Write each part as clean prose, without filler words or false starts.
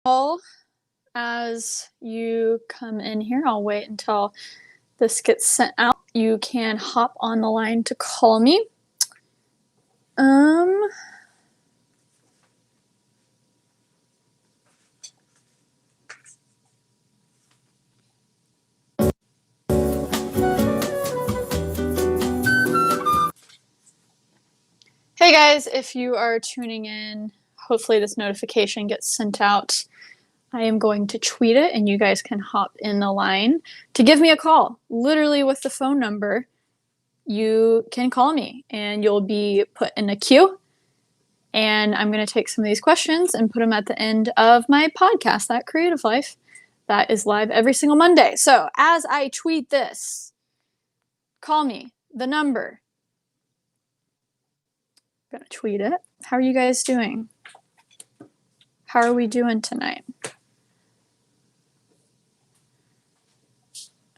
Well, as you come in here, I'll wait until this gets sent out. You can hop on the line to call me. Um, Hey guys, if you are tuning in, hopefully this notification gets sent out. I am going to tweet it and you guys can hop in the line to give me a call. Literally with the phone number, you can call me and you'll be put in a queue. And I'm going to take some of these questions and put them at the end of my podcast, That Creative Life, that is live every single Monday. So as I tweet this, call me, the number. I'm going to tweet it. How are you guys doing? How are we doing tonight?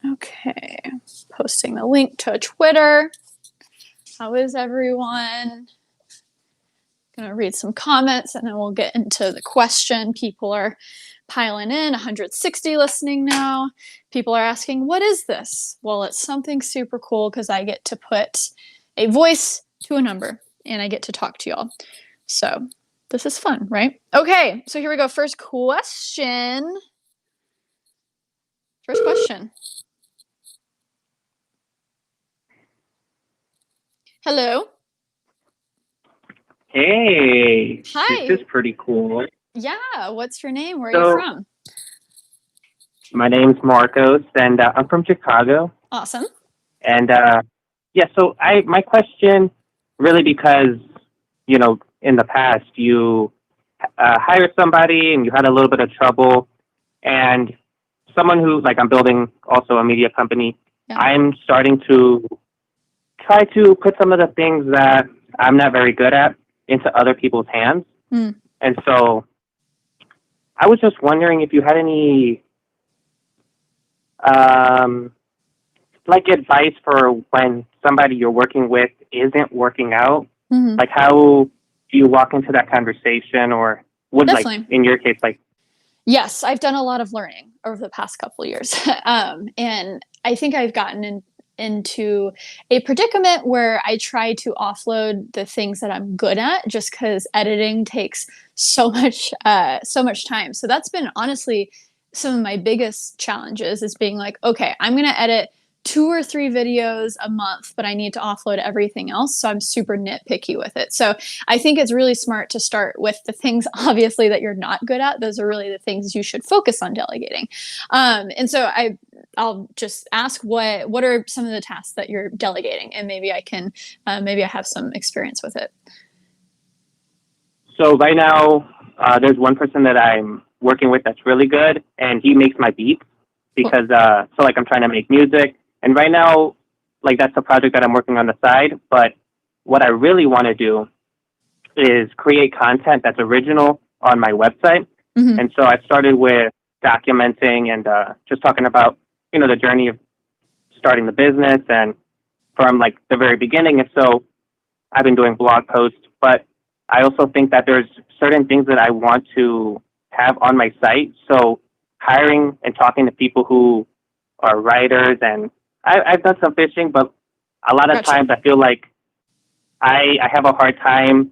Okay, posting the link to Twitter. How is everyone? Gonna read some comments and then we'll get into the question. People are piling in, 160 listening now. People are asking, what is this? Well, it's something super cool because I get to put a voice to a number and I get to talk to y'all. So this is fun, right? Okay, so here we go. First question. Hello. Hey, Hi. this is pretty cool. Yeah, what's your name? Where are you from? My name's Marcos, and I'm from Chicago. Awesome. And so my question, really, because in the past you hired somebody and you had a little bit of trouble, and someone who, like, I'm building also a media company. Yeah. I'm starting to try to put some of the things that I'm not very good at into other people's hands. Mm. And so I was just wondering if you had any like advice for when somebody you're working with isn't working out. Mm-hmm. Like, how do you walk into that conversation, or would, Definitely. like, in your case, like... Yes, I've done a lot of learning over the past couple of years. And I think I've gotten into a predicament where I try to offload the things that I'm good at just because editing takes so much time. So that's been honestly some of my biggest challenges, is being like, okay, I'm going to edit 2 or 3 videos a month, but I need to offload everything else. So I'm super nitpicky with it. So I think it's really smart to start with the things, obviously, that you're not good at. Those are really the things you should focus on delegating. And so I'll just ask, what are some of the tasks that you're delegating? And maybe I have some experience with it. So right now, there's one person that I'm working with that's really good, and he makes my beats because, I'm trying to make music. And right now, like, that's a project that I'm working on the side. But what I really want to do is create content that's original on my website. Mm-hmm. And so I started with documenting and just talking about, the journey of starting the business and from, like, the very beginning. And so I've been doing blog posts, but I also think that there's certain things that I want to have on my site. So hiring and talking to people who are writers, and I've done some fishing, but a lot of Gotcha. times I feel like I have a hard time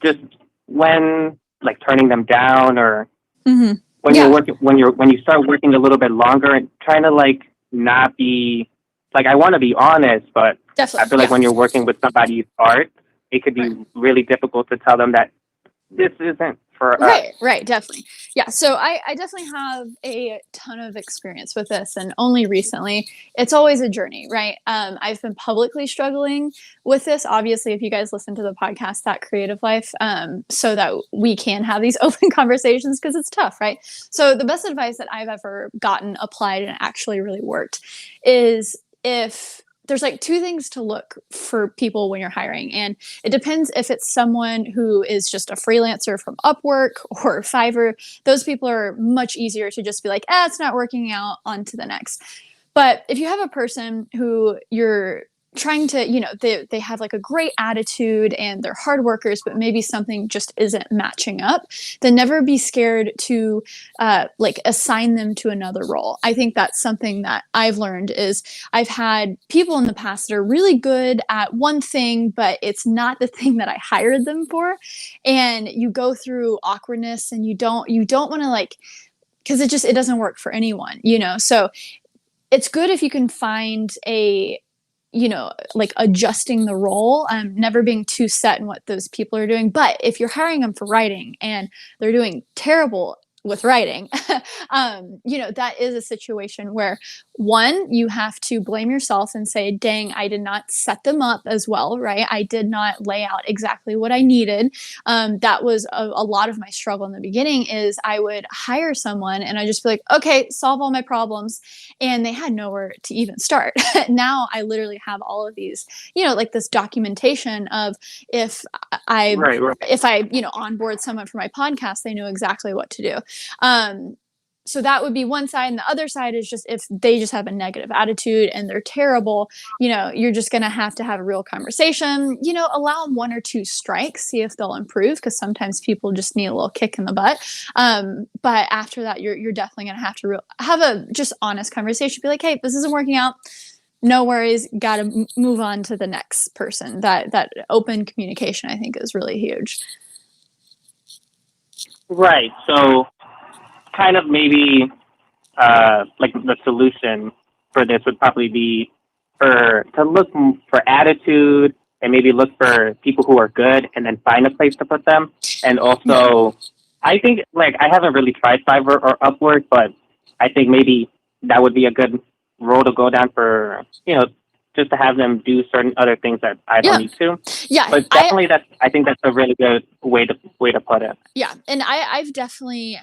just when, like, turning them down, or Mm-hmm. when you're working, when you start working a little bit longer and trying to, like, not be like, I want to be honest, but Definitely. I feel like when you're working with somebody's art, it could be really difficult to tell them that this isn't for us. Right, definitely. Yeah, so I definitely have a ton of experience with this, and only recently. It's always a journey, right? I've been publicly struggling with this, obviously, if you guys listen to the podcast, That Creative Life, so that we can have these open conversations, because it's tough, right? So the best advice that I've ever gotten applied and actually really worked is, if there's, like, 2 things to look for people when you're hiring. And it depends if it's someone who is just a freelancer from Upwork or Fiverr. Those people are much easier to just be like, it's not working out, on to the next. But if you have a person who you're trying to, they have like a great attitude and they're hard workers, but maybe something just isn't matching up, then never be scared to like assign them to another role. I think that's something that I've learned is I've had people in the past that are really good at one thing, but it's not the thing that I hired them for. And you go through awkwardness and you don't want to like, because it doesn't work for anyone, So it's good if you can find like adjusting the role, never being too set in what those people are doing. But if you're hiring them for writing and they're doing terrible with writing, that is a situation where one, you have to blame yourself and say, dang, I did not set them up as well, right? I did not lay out exactly what I needed. That was a lot of my struggle in the beginning is I would hire someone and I just be like, okay, solve all my problems. And they had nowhere to even start. Now I literally have all of these, like this documentation of if I, Right, right. if I, onboard someone for my podcast, they know exactly what to do. So that would be one side. And the other side is just if they just have a negative attitude and they're terrible, you're just going to have a real conversation, allow them 1 or 2 strikes, see if they'll improve. Cause sometimes people just need a little kick in the butt. But after that, you're definitely going to have to have a just honest conversation. Be like, hey, this isn't working out. No worries. Got to move on to the next person. That open communication, I think, is really huge. Right. So kind of maybe like the solution for this would probably be to look for attitude and maybe look for people who are good and then find a place to put them. And also, I think like I haven't really tried Fiverr or Upwork, but I think maybe that would be a good role to go down for, just to have them do certain other things that I don't need to. Yeah. But definitely I think that's a really good way to put it. Yeah. And I've definitely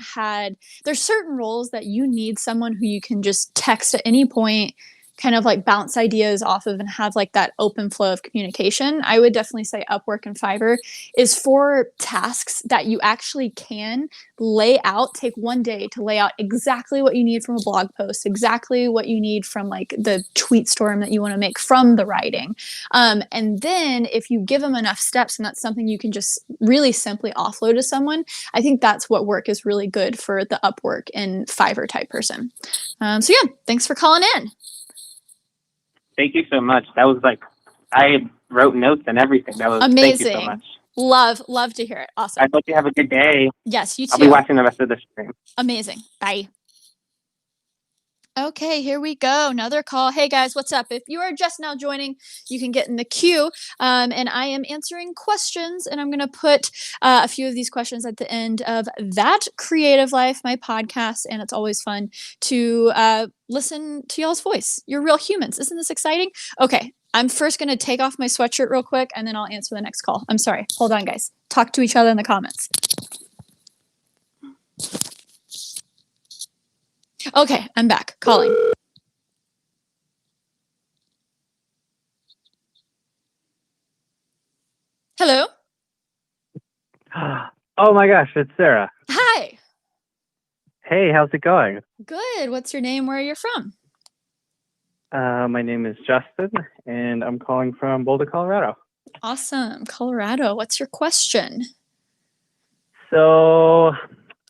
there's certain roles that you need someone who you can just text at any point, kind of like bounce ideas off of and have like that open flow of communication. I would definitely say Upwork and Fiverr is for tasks that you actually can lay out, take one day to lay out exactly what you need from a blog post, exactly what you need from like the tweet storm that you want to make from the writing. And then if you give them enough steps and that's something you can just really simply offload to someone, I think that's what work is really good for the Upwork and Fiverr type person. So yeah, thanks for calling in. Thank you so much. That was like, I wrote notes and everything. That was amazing. Thank you so much. Love to hear it. Awesome. I hope you have a good day. Yes, you too. I'll be watching the rest of the stream. Amazing. Bye. Okay, here we go. Another call. Hey guys, what's up? If you are just now joining, you can get in the queue. And I am answering questions, and I'm going to put a few of these questions at the end of That Creative Life, my podcast. And it's always fun to listen to y'all's voice. You're real humans. Isn't this exciting? Okay, I'm first going to take off my sweatshirt real quick, and then I'll answer the next call. I'm sorry. Hold on, guys. Talk to each other in the comments. Okay, I'm back. Calling. Hello? Oh my gosh, it's Sarah. Hi. Hey, how's it going? Good. What's your name? Where are you from? My name is Justin, and I'm calling from Boulder, Colorado. Awesome. Colorado. What's your question? So,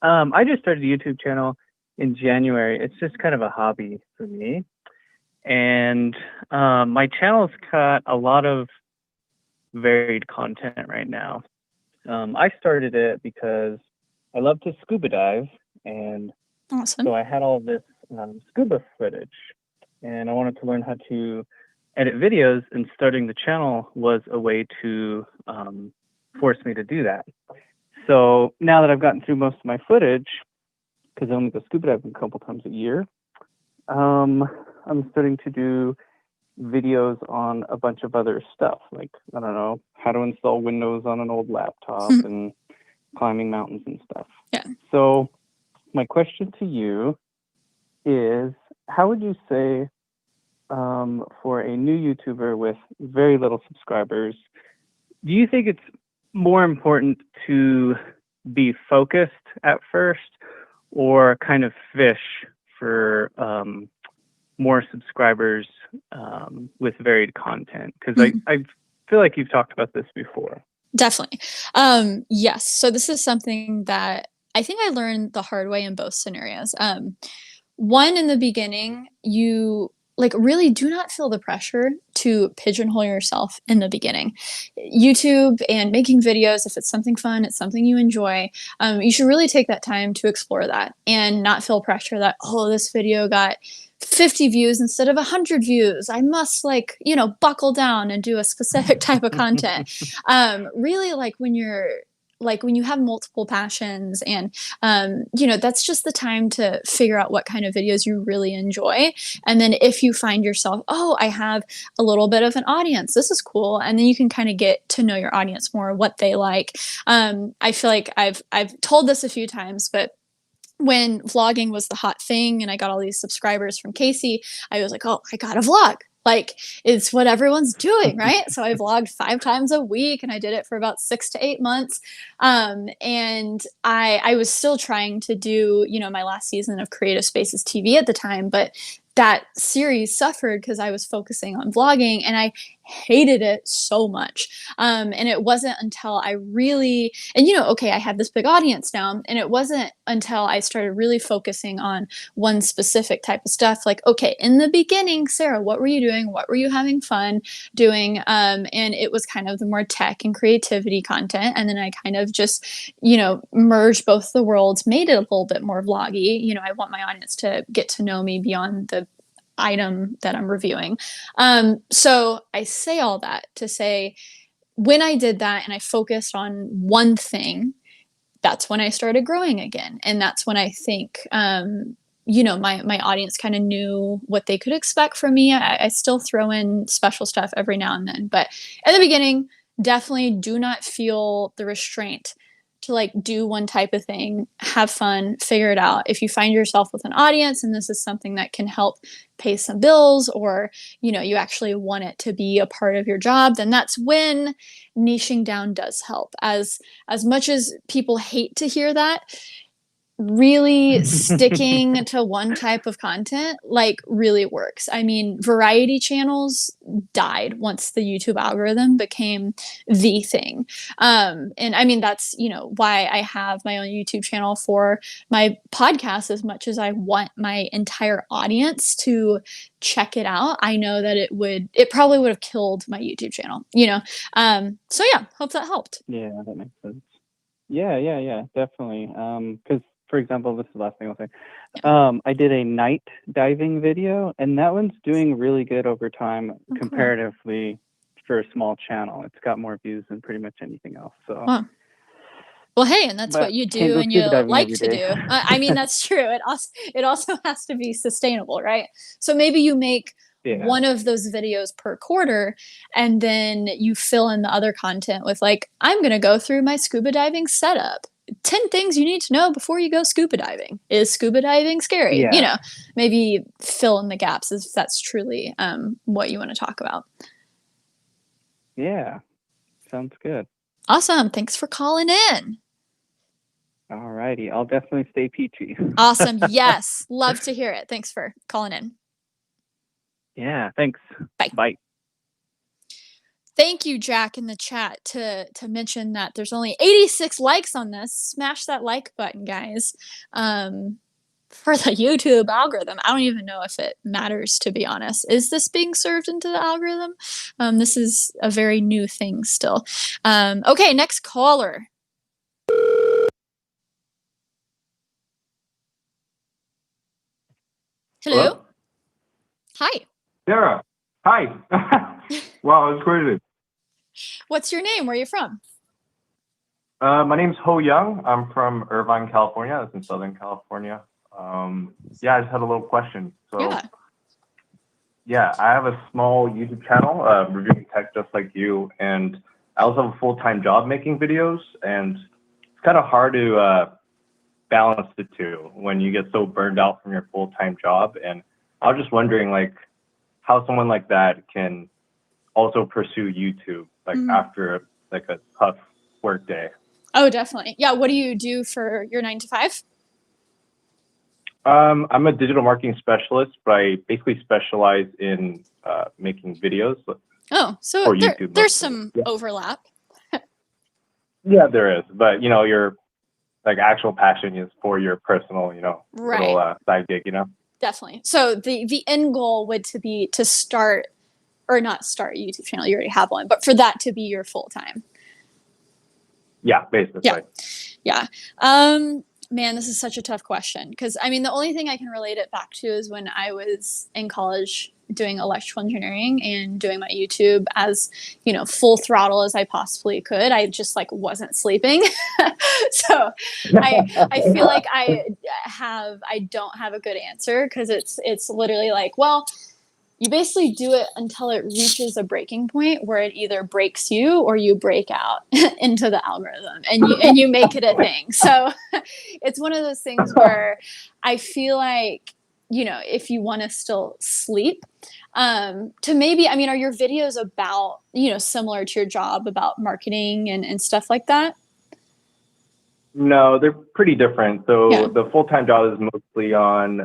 I just started a YouTube channel in January. It's just kind of a hobby for me. And my channel's got a lot of varied content right now. I started it because I love to scuba dive, and awesome. So I had all of this scuba footage, and I wanted to learn how to edit videos, and starting the channel was a way to force me to do that. So now that I've gotten through most of my footage, because I only go scuba diving a couple times a year, I'm starting to do videos on a bunch of other stuff, like, I don't know, how to install Windows on an old laptop and climbing mountains and stuff. Yeah. So my question to you is, how would you say for a new YouTuber with very little subscribers, do you think it's more important to be focused at first, or kind of fish for more subscribers with varied content? Because I feel like you've talked about this before. Definitely. Yes. So this is something that I think I learned the hard way in both scenarios. One, in the beginning, you like really do not feel the pressure to pigeonhole yourself in the beginning. YouTube and making videos, if it's something fun, it's something you enjoy, you should really take that time to explore that and not feel pressure that, oh, this video got 50 views instead of 100 views. I must like, buckle down and do a specific type of content. Really like when you have multiple passions and that's just the time to figure out what kind of videos you really enjoy. And then if you find yourself, oh, I have a little bit of an audience, this is cool, and then you can kind of get to know your audience more, what they like. I feel like I've told this a few times, but when vlogging was the hot thing and I got all these subscribers from Casey, I was like, oh, I gotta vlog. Like, it's what everyone's doing, right? So I vlogged 5 times a week and I did it for about 6 to 8 months. And I was still trying to do, my last season of Creative Spaces TV at the time, but that series suffered because I was focusing on vlogging and I hated it so much. And it wasn't until I really, and okay, I had this big audience now, and it wasn't until I started really focusing on one specific type of stuff. Like, okay, in the beginning, Sarah, what were you doing? What were you having fun doing? And it was kind of the more tech and creativity content. And then I kind of just, merged both the worlds, made it a little bit more vloggy. I want my audience to get to know me beyond the item that I'm reviewing. So I say all that to say, when I did that and I focused on one thing, that's when I started growing again. And that's when I think, my audience kind of knew what they could expect from me. I still throw in special stuff every now and then, but at the beginning, definitely do not feel the restraint to like do one type of thing, have fun, figure it out. If you find yourself with an audience and this is something that can help pay some bills, or you actually want it to be a part of your job, then that's when niching down does help. As much as people hate to hear that, really sticking to one type of content like really works. I mean, variety channels died once the YouTube algorithm became the thing. And I mean, that's, why I have my own YouTube channel for my podcast. As much as I want my entire audience to check it out, I know that it probably would have killed my YouTube channel, So yeah, hope that helped. Yeah, that makes sense. Yeah, definitely. Because, for example, this is the last thing I'll say. I did a night diving video, and that one's doing really good over time comparatively for a small channel. It's got more views than pretty much anything else. So. Wow. Well, hey, and that's what you do and you like to do. I mean, that's true. It also has to be sustainable, right? So maybe you make one of those videos per quarter, and then you fill in the other content with like, I'm going to go through my scuba diving setup. 10 things you need to know before you go scuba diving. Is scuba diving scary? Yeah. Maybe fill in the gaps if that's truly what you want to talk about. Yeah, sounds good. Awesome. Thanks for calling in. All righty. I'll definitely stay peachy. Awesome. Yes. Love to hear it. Thanks for calling in. Yeah, thanks. Bye. Bye. Thank you, Jack, in the chat to mention that there's only 86 likes on this. Smash that like button, guys. For the YouTube algorithm, I don't even know if it matters, to be honest. Is this being served into the algorithm? This is a very new thing still. Okay, next caller. Hello? Hi. Sarah, hi. Wow, that's crazy. What's your name? Where are you from? My name's Ho Young. I'm from Irvine, California. That's in Southern California. I just had a little question. So, yeah, I have a small YouTube channel, reviewing tech just like you, and I also have a full-time job making videos, and it's kind of hard to balance the two when you get so burned out from your full-time job. And I was just wondering, like, how someone like that can also pursue YouTube, like after like a tough work day. Oh, definitely. Yeah. What do you do for your 9 to 5? I'm a digital marketing specialist, but I basically specialize in making videos Oh, so for YouTube. there's mostly. some Yeah. overlap. Yeah, there is, but your like actual passion is for your personal, Right. little side gig, Definitely. So the end goal would to be to start or not start a YouTube channel. You already have one, but for that to be your full time. Yeah, basically. Yeah. Man, this is such a tough question because I mean the only thing I can relate it back to is when I was in college doing electrical engineering and doing my YouTube as full throttle as I possibly could. I just like wasn't sleeping, so I feel like I don't have a good answer because it's literally like, well, you basically do it until it reaches a breaking point where it either breaks you or you break out into the algorithm and you make it a thing. So it's one of those things where I feel like, if you want to still sleep, to maybe, I mean, are your videos about, similar to your job about marketing and stuff like that? No, they're pretty different. So Yeah. the full-time job is mostly on,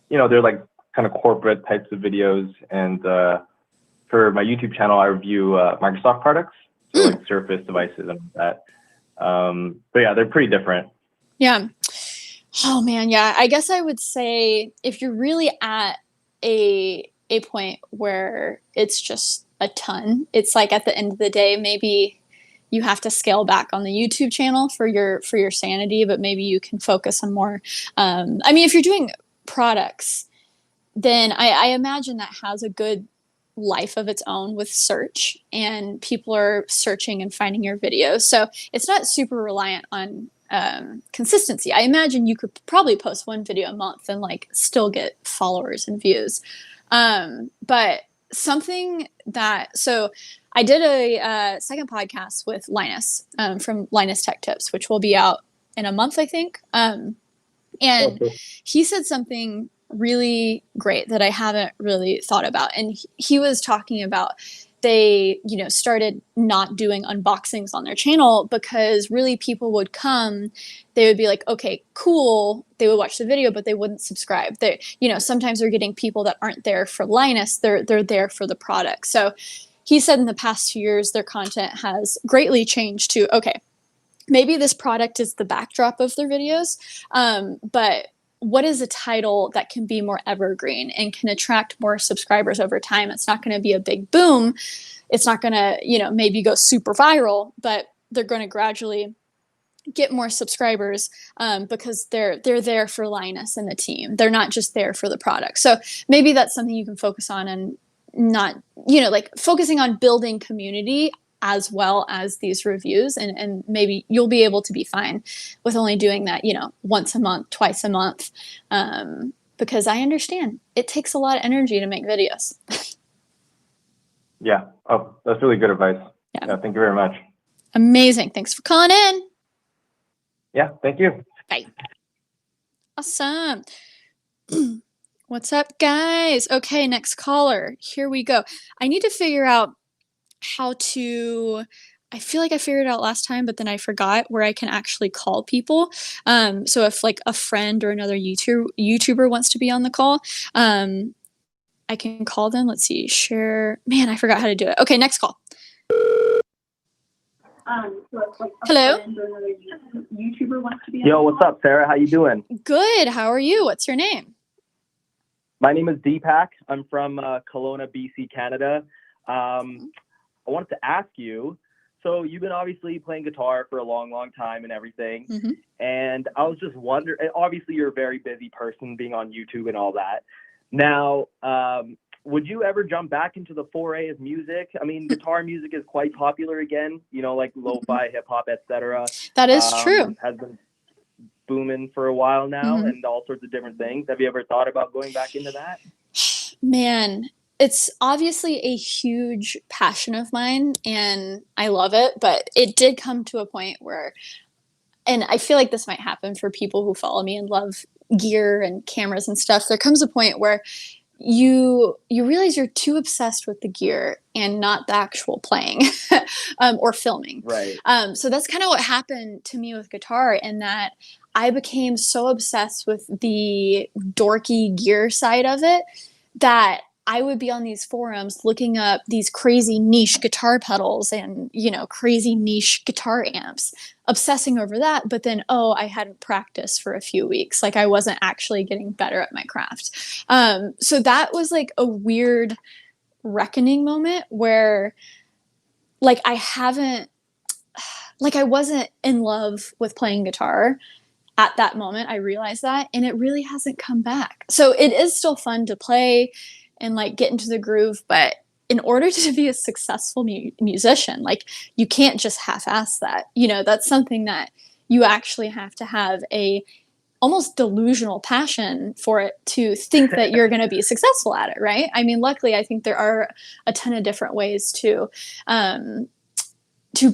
they're like kind of corporate types of videos. And for my YouTube channel, I review Microsoft products, so like Surface devices and all that. But yeah, they're pretty different. Yeah. Oh man, yeah. I guess I would say if you're really at a point where it's just a ton, it's like at the end of the day, maybe you have to scale back on the YouTube channel for your sanity, but maybe you can focus on more. I mean, if you're doing products, then I imagine that has a good life of its own with search, and people are searching and finding your videos. So it's not super reliant on consistency. I imagine you could probably post one video a month and like still get followers and views. But something that, so I did a second podcast with Linus from Linus Tech Tips, which will be out in a month, I think. And he said something really great that I haven't really thought about. And he was talking about they, started not doing unboxings on their channel because really people would come, they would be like, okay, cool. They would watch the video, but they wouldn't subscribe. They, sometimes they're getting people that aren't there for Linus. They're there for the product. So he said in the past 2 years, their content has greatly changed to, okay, maybe this product is the backdrop of their videos, but what is a title that can be more evergreen and can attract more subscribers over time? It's not going to be a big boom. It's not going to, maybe go super viral, but they're going to gradually get more subscribers because they're there for Linus and the team. They're not just there for the product. So maybe that's something you can focus on and not, like focusing on building community as well as these reviews, and maybe you'll be able to be fine with only doing that, once a month, twice a month, because I understand it takes a lot of energy to make videos. Yeah. Oh, that's really good advice. Yeah. Thank you very much. Amazing. Thanks for calling in. Yeah. Thank you. Bye. Awesome. What's up, guys? Okay, next caller. Here we go. I need to figure out how to, I feel like I figured it out last time, but then I forgot where I can actually call people. So if like a friend or another YouTuber wants to be on the call, I can call them. Let's see, share. Man, I forgot how to do it. Okay, next call. Hello? Yo, what's up, Sarah? How you doing? Good. How are you? What's your name? My name is Deepak. I'm from Kelowna, BC, Canada. I wanted to ask you, so you've been obviously playing guitar for a long, long time and everything. Mm-hmm. And I was just wondering, obviously you're a very busy person being on YouTube and all that. Now, would you ever jump back into the foray of music? I mean, guitar music is quite popular again, like lo-fi, hip hop, etc. That is true. Has been booming for a while now, Mm-hmm. and all sorts of different things. Have you ever thought about going back into that? Man, it's obviously a huge passion of mine and I love it, but it did come to a point where, and I feel like this might happen for people who follow me and love gear and cameras and stuff. There comes a point where you realize you're too obsessed with the gear and not the actual playing or filming. Right. So that's kind of what happened to me with guitar, in that I became so obsessed with the dorky gear side of it that I would be on these forums looking up these crazy niche guitar pedals and, you know, crazy niche guitar amps, obsessing over that. But then, oh, I hadn't practiced for a few weeks. Like I wasn't actually getting better at my craft. So that was like a weird reckoning moment where like I wasn't in love with playing guitar at that moment. I realized that, and it really hasn't come back. So it is still fun to play and like get into the groove, but in order to be a successful musician, like you can't just half-ass that. You know, that's something that you actually have to have a almost delusional passion for it to think that you're going to be successful at it, right? I mean, luckily, I think there are a ton of different ways to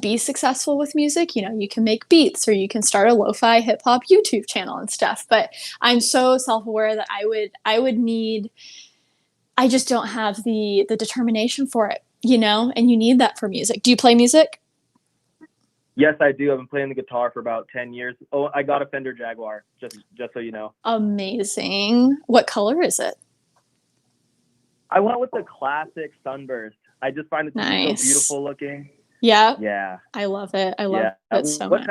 be successful with music. You know, you can make beats or you can start a lo-fi hip hop YouTube channel and stuff. But I'm so self-aware that I would need, I just don't have the determination for it, you know, and you need that for music. Do you play music? Yes, I do. I've been playing the guitar for about 10 years. Oh, I got a Fender Jaguar, just so you know. Amazing. What color is it? I went with the classic Sunburst. I just find it Nice. so beautiful looking. Yeah. Yeah. I love it. I love it so much.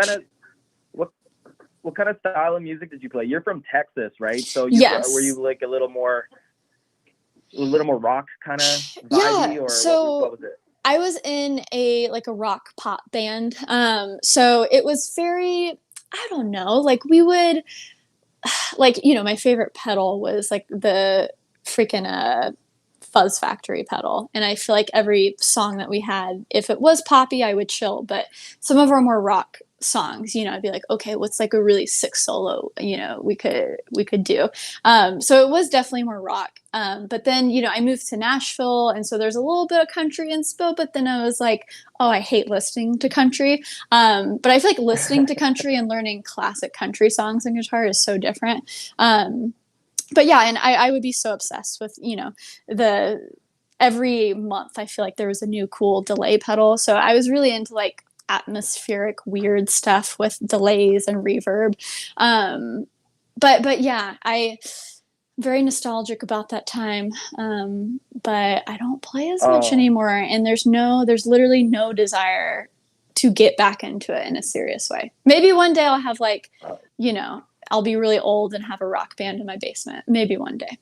What kind of style of music did you play? You're from Texas, right? So yes. Were you like a little more rock kind of vibey, yeah. or So what was it? I was in a rock pop band. So it was very, I don't know, like we would like, you know, my favorite pedal was like the freaking Fuzz Factory pedal. And I feel like every song that we had, if it was poppy, I would chill. But some of our more rock songs, you know, I'd be like, okay, what's like a really sick solo, you know, we could do. So it was definitely more rock. But then, you know, I moved to Nashville, and so there's a little bit of country inspo, but then I was like, oh, I hate listening to country. But I feel like listening to country and learning classic country songs on guitar is so different. But yeah, and I would be so obsessed with, you know, every month I feel like there was a new cool delay pedal. So I was really into like atmospheric weird stuff with delays and reverb. But yeah, I very nostalgic about that time. But I don't play as much anymore, and there's literally no desire to get back into it in a serious way. Maybe one day I'll have like, you know, I'll be really old and have a rock band in my basement. Maybe one day.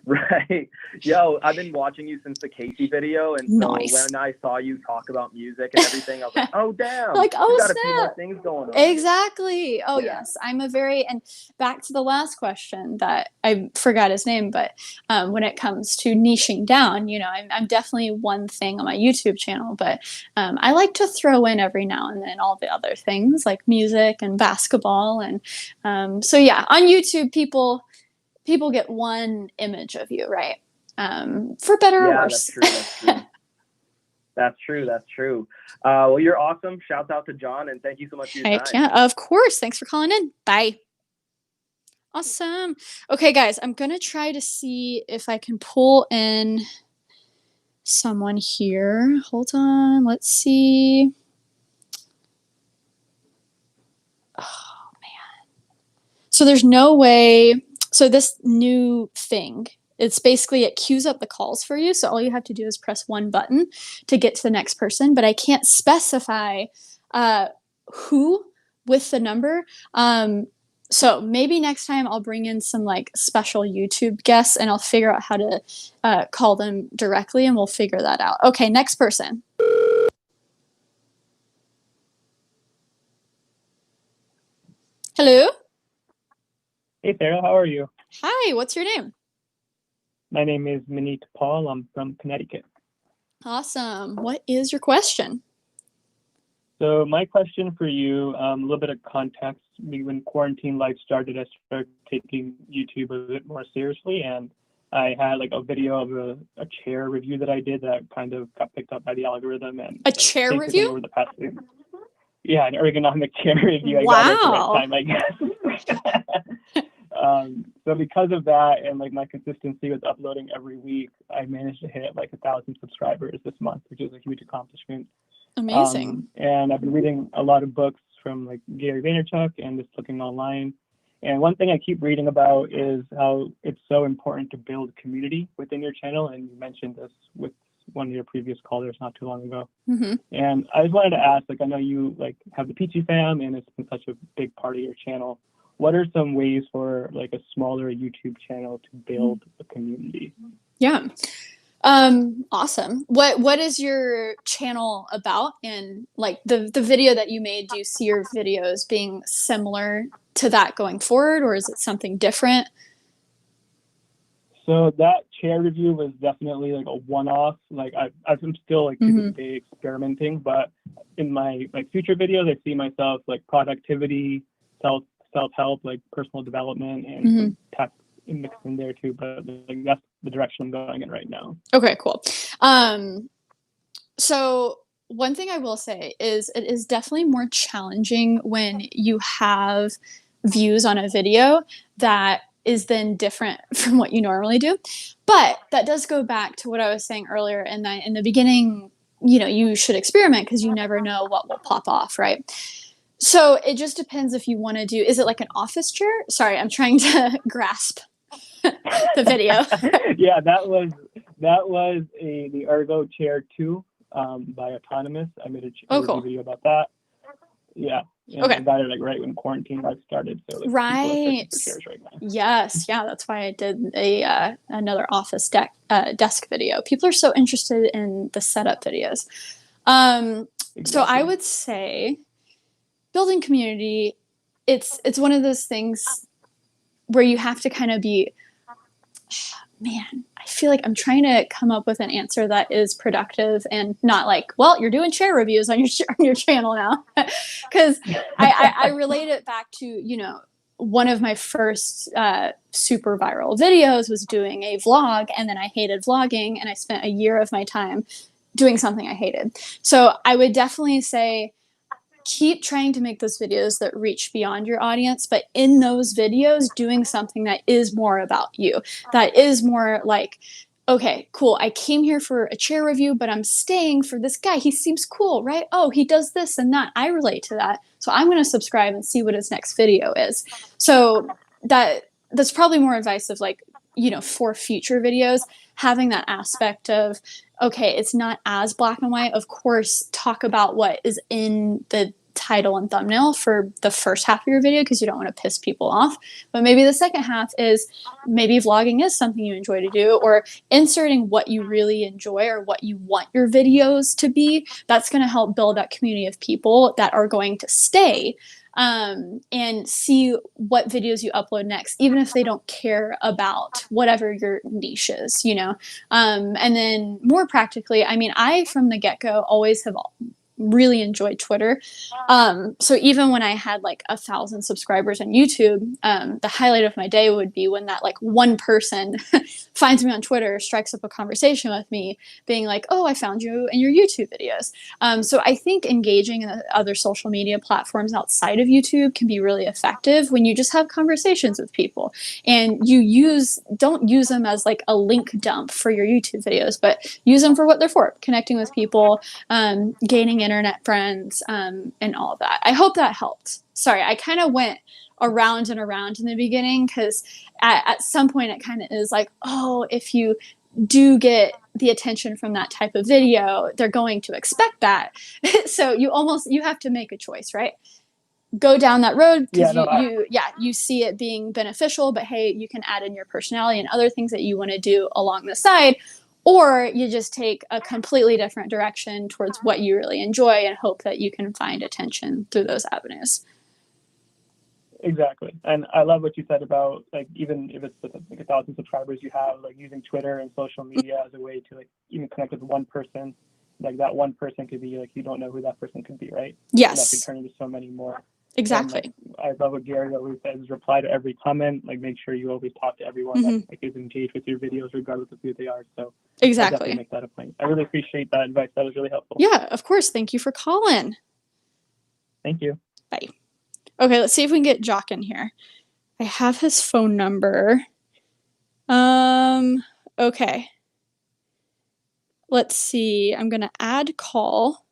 Right. Yo, I've been watching you since the Casey video, and so nice. when I saw you talk about music and everything, I was like, oh damn, like, oh, you got snap. a few more things going on. Exactly. Oh Yeah. yes, and back to the last question that I forgot his name, but when it comes to niching down, you know, I'm definitely one thing on my YouTube channel, but I like to throw in every now and then all the other things like music and basketball, and so yeah, on YouTube people get one image of you, right? For better or worse. That's true. Well, you're awesome. Shouts out to John, and thank you so much for your time. Yeah, of course. Thanks for calling in. Bye. Awesome. Okay, guys, I'm going to try to see if I can pull in someone here. Hold on. Let's see. Oh, man. So there's no way. So this new thing, it's basically, it queues up the calls for you. So all you have to do is press one button to get to the next person, but I can't specify who with the number. So maybe next time I'll bring in some like special YouTube guests and I'll figure out how to call them directly, and we'll figure that out. Okay, next person. Hello? Hey Sarah, how are you? Hi, what's your name? My name is Maneet Paul. I'm from Connecticut. Awesome. What is your question? So my question for you, a little bit of context. When quarantine life started, I started taking YouTube a bit more seriously, and I had like a video of a chair review that I did that kind of got picked up by the algorithm. And a chair review? Over the past week. Yeah, an ergonomic chair review. Wow. I got it at the right time, I guess. So because of that and like my consistency with uploading every week, I managed to hit like 1,000 subscribers this month, which is a huge accomplishment. Amazing. And I've been reading a lot of books from like Gary Vaynerchuk and just looking online. And one thing I keep reading about is how it's so important to build community within your channel. And you mentioned this with one of your previous callers not too long ago. Mm-hmm. And I just wanted to ask, like, I know you like have the Peachy Fam and it's been such a big part of your channel. What are some ways for like a smaller YouTube channel to build a community? Yeah. Awesome. What is your channel about? And like the video that you made, do you see your videos being similar to that going forward, or is it something different? So that chair review was definitely like a one-off. Like I'm still like to this day experimenting, but in my like future videos, I see myself like productivity, self-help, like personal development, and some tech mixed in there too. But like that's the direction I'm going in right now. Okay, cool. So one thing I will say is it is definitely more challenging when you have views on a video that is then different from what you normally do. But that does go back to what I was saying earlier, and that in the beginning, you should experiment because you never know what will pop off, right? So it just depends if you want to do, is it like an office chair? Sorry, I'm trying to grasp the video. Yeah, that was the Ergo Chair 2 by Autonomous. I made a cool. video about that. Yeah. And Okay. I got it like right when quarantine life started. So like, right. chairs right now. Yes. Yeah. That's why I did another office desk video. People are so interested in the setup videos. Exactly. So I would say building community, it's one of those things where you have to kind of be, man, I feel like I'm trying to come up with an answer that is productive and not like, well, you're doing chair reviews on your channel now. Because I relate it back to, one of my first super viral videos was doing a vlog, and then I hated vlogging, and I spent a year of my time doing something I hated. So I would definitely say, keep trying to make those videos that reach beyond your audience, but in those videos, doing something that is more about you, that is more like, okay, cool, I came here for a chair review, but I'm staying for this guy. He seems cool, right? Oh, he does this and that. I relate to that. So I'm going to subscribe and see what his next video is. So that's probably more advice of like, for future videos, having that aspect of, okay, it's not as black and white. Of course, talk about what is in the title and thumbnail for the first half of your video because you don't want to piss people off. But maybe the second half is maybe vlogging is something you enjoy to do, or inserting what you really enjoy or what you want your videos to be. That's going to help build that community of people that are going to stay and see what videos you upload next, even if they don't care about whatever your niche is, and then more practically, I mean, I from the get-go always have really enjoyed Twitter. So even when I had like 1,000 subscribers on YouTube, the highlight of my day would be when that like one person finds me on Twitter, strikes up a conversation with me, being like, oh, I found you in your YouTube videos. So I think engaging in other social media platforms outside of YouTube can be really effective when you just have conversations with people, and don't use them as like a link dump for your YouTube videos, but use them for what they're for, connecting with people, gaining internet friends, and all of that. I hope that helped. Sorry, I kind of went around and around in the beginning because at some point it kind of is like, oh, if you do get the attention from that type of video, they're going to expect that. So you have to make a choice, right? Go down that road because you see it being beneficial, but hey, you can add in your personality and other things that you want to do along the side. Or you just take a completely different direction towards what you really enjoy and hope that you can find attention through those avenues. Exactly. And I love what you said about like, even if it's like 1,000 subscribers you have, like using Twitter and social media as a way to like even connect with one person. Like that one person could be like, you don't know who that person could be, right? Yes. And that could turn into so many more. Exactly. And, like, I love what Gary always says, reply to every comment, like make sure you always talk to everyone that like, is engaged with your videos regardless of who they are. So exactly. I'll definitely make that a point. I really appreciate that advice. That was really helpful. Yeah, of course. Thank you for calling. Thank you. Bye. Okay, let's see if we can get Jock in here. I have his phone number. Okay. Let's see. I'm going to add call.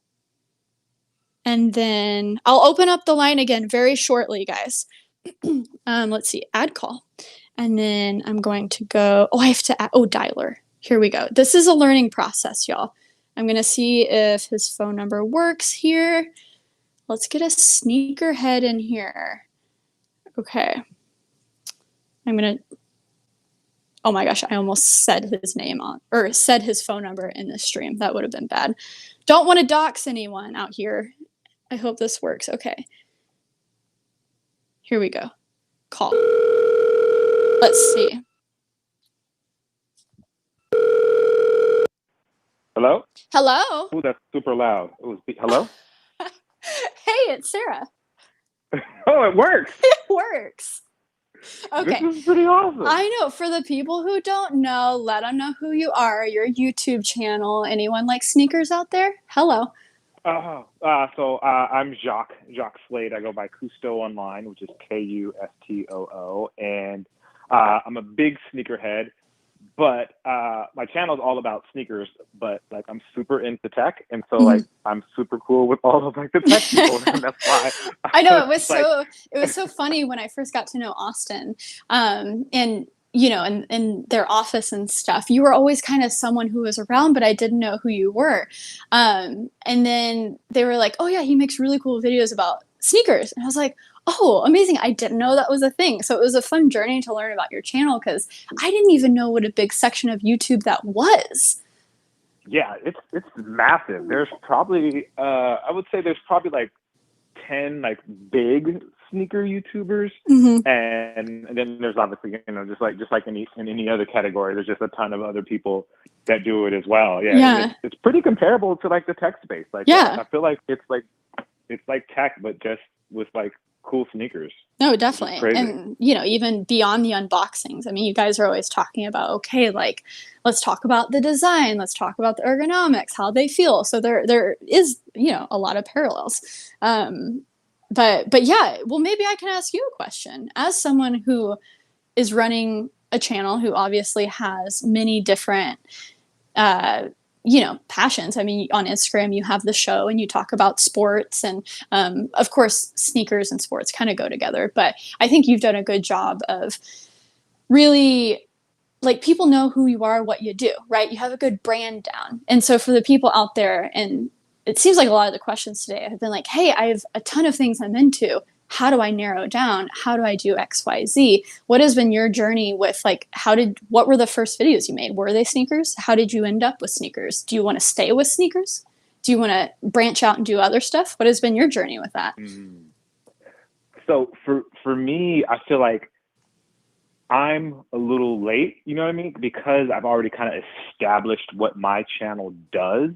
And then I'll open up the line again very shortly, guys. Let's see, add call. And then I'm going to go, I have to add, dialer. Here we go. This is a learning process, y'all. I'm going to see if his phone number works here. Let's get a sneakerhead in here. Okay. I'm going to, oh my gosh, I almost said his name or said his phone number in this stream. That would have been bad. Don't want to dox anyone out here. I hope this works. Okay. Here we go. Call. Let's see. Hello? Hello. Oh, that's super loud. Hello? Hey, it's Sarah. Oh, it works. It works. Okay. This is pretty awesome. I know. For the people who don't know, let them know who you are, your YouTube channel. Anyone like sneakers out there? Hello. I'm Jacques Slade. I go by Kusto online, which is Kustoo, and I'm a big sneakerhead. But my channel is all about sneakers, but like I'm super into tech, and so like I'm super cool with all of like the tech people, and that's why I know it was it was so funny when I first got to know Austin, and you know, in their office and stuff. You were always kind of someone who was around, but I didn't know who you were. And then they were like, "Oh yeah, he makes really cool videos about sneakers," and I was like, "Oh, amazing. I didn't know that was a thing." So it was a fun journey to learn about your channel because I didn't even know what a big section of YouTube that was. Yeah, it's massive. There's probably I would say there's probably like 10 like big sneaker YouTubers, and then there's obviously, you know, just like in any other category, there's just a ton of other people that do it as well. Yeah. It's pretty comparable to like the tech space. Like I feel like it's like tech, but just with like cool sneakers. No, definitely. And, you know, even beyond the unboxings, I mean, you guys are always talking about, okay, like, let's talk about the design. Let's talk about the ergonomics, how they feel. So there is, you know, a lot of parallels. But yeah, well, maybe I can ask you a question. As someone who is running a channel who obviously has many different you know, passions. I mean, on Instagram, you have the show and you talk about sports, and of course, sneakers and sports kind of go together. But I think you've done a good job of really, like, people know who you are, what you do, right? You have a good brand down. And so for the people out there, and it seems like a lot of the questions today have been like, hey, I have a ton of things I'm into. How do I narrow down? How do I do X, Y, Z? What has been your journey with, like, what were the first videos you made? Were they sneakers? How did you end up with sneakers? Do you want to stay with sneakers? Do you want to branch out and do other stuff? What has been your journey with that? So for me, I feel like I'm a little late, you know what I mean? Because I've already kind of established what my channel does.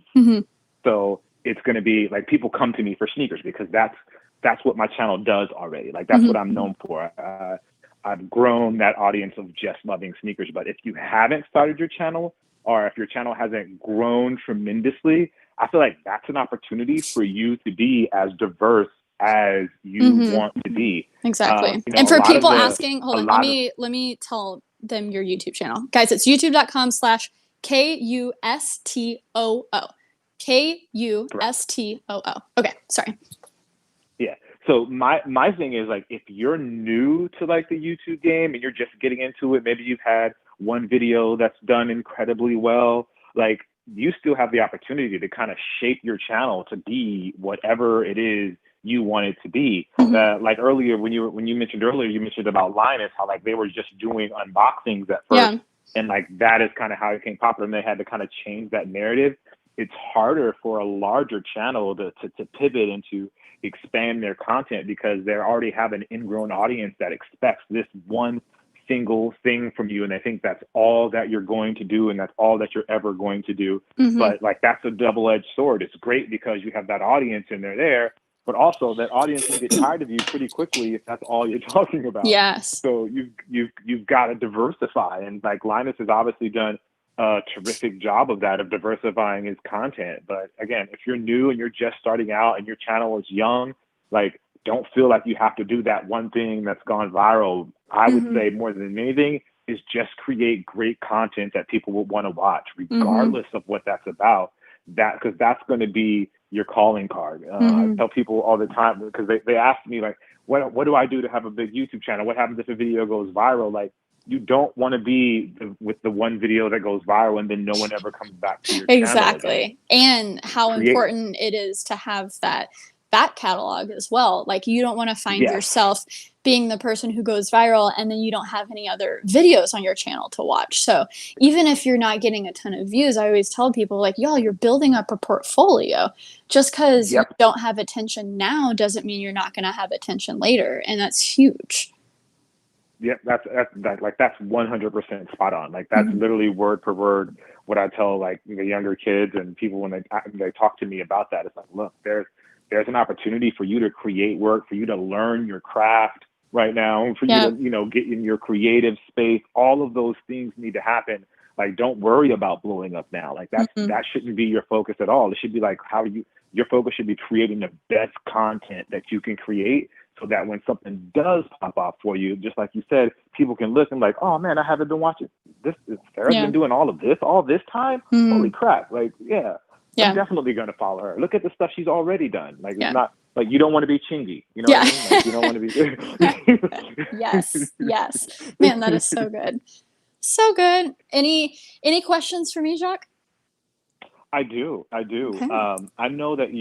So it's going to be like, people come to me for sneakers because that's what my channel does already. Like, that's what I'm known for. I've grown that audience of just loving sneakers. But if you haven't started your channel, or if your channel hasn't grown tremendously, I feel like that's an opportunity for you to be as diverse as you want to be. Exactly. You know, and for people asking, hold on, let me tell them your YouTube channel. Guys, it's youtube.com/KUSTOO. KUSTOO. Okay, sorry. Yeah. So my thing is, like, if you're new to like the YouTube game and you're just getting into it, maybe you've had one video that's done incredibly well, like, you still have the opportunity to kind of shape your channel to be whatever it is you want it to be. Like earlier, when you mentioned about Linus, how like they were just doing unboxings at first, and like that is kind of how it became popular, and they had to kind of change that narrative. It's harder for a larger channel to pivot and to expand their content because they already have an ingrown audience that expects this one single thing from you, and they think that's all that you're going to do and that's all that you're ever going to do. But like, that's a double-edged sword. It's great because you have that audience and they're there, but also that audience can get tired of you pretty quickly if that's all you're talking about. Yes. So you've got to diversify, and like Linus has obviously done a terrific job of that, of diversifying his content. But again, if you're new and you're just starting out and your channel is young, like, don't feel like you have to do that one thing that's gone viral. I would say more than anything is just create great content that people will want to watch, regardless of what that's about. Because that's going to be your calling card. I Mhm. tell people all the time, because they ask me like, what do I do to have a big YouTube channel? What happens if a video goes viral? Like, you don't want to be with the one video that goes viral and then no one ever comes back to your channel again. Exactly. And how Create, important it is to have that back catalog as well. Like, you don't want to find yes, yourself being the person who goes viral and then you don't have any other videos on your channel to watch. So even if you're not getting a ton of views, I always tell people like, y'all, you're building up a portfolio. Just because you yep, don't have attention now doesn't mean you're not going to have attention later. And that's huge. yep. That's 100% spot on. Like, that's Mhm. literally word per word what I tell like the younger kids and people when they talk to me about that. It's like, look, there's an opportunity for you to create work, for you to learn your craft right now, for Yeah. you to, get in your creative space. All of those things need to happen. Like, don't worry about blowing up now. Like, Mhm. that shouldn't be your focus at all. It should be like, your focus should be creating the best content that you can create, so that when something does pop off for you, just like you said, people can look and like, oh man, I haven't been watching this. Sarah's Yeah. been doing all this time. Holy Mhm. crap. Like, yeah. I'm Yeah. definitely going to follow her. Look at the stuff she's already done. Like, it's Yeah. not like, you don't want to be chingy. You know Yeah. what I mean? Like, you don't want to be. Yes. Yes. Man, that is so good. So good. Any questions for me, Jacques? I do. Okay. I know that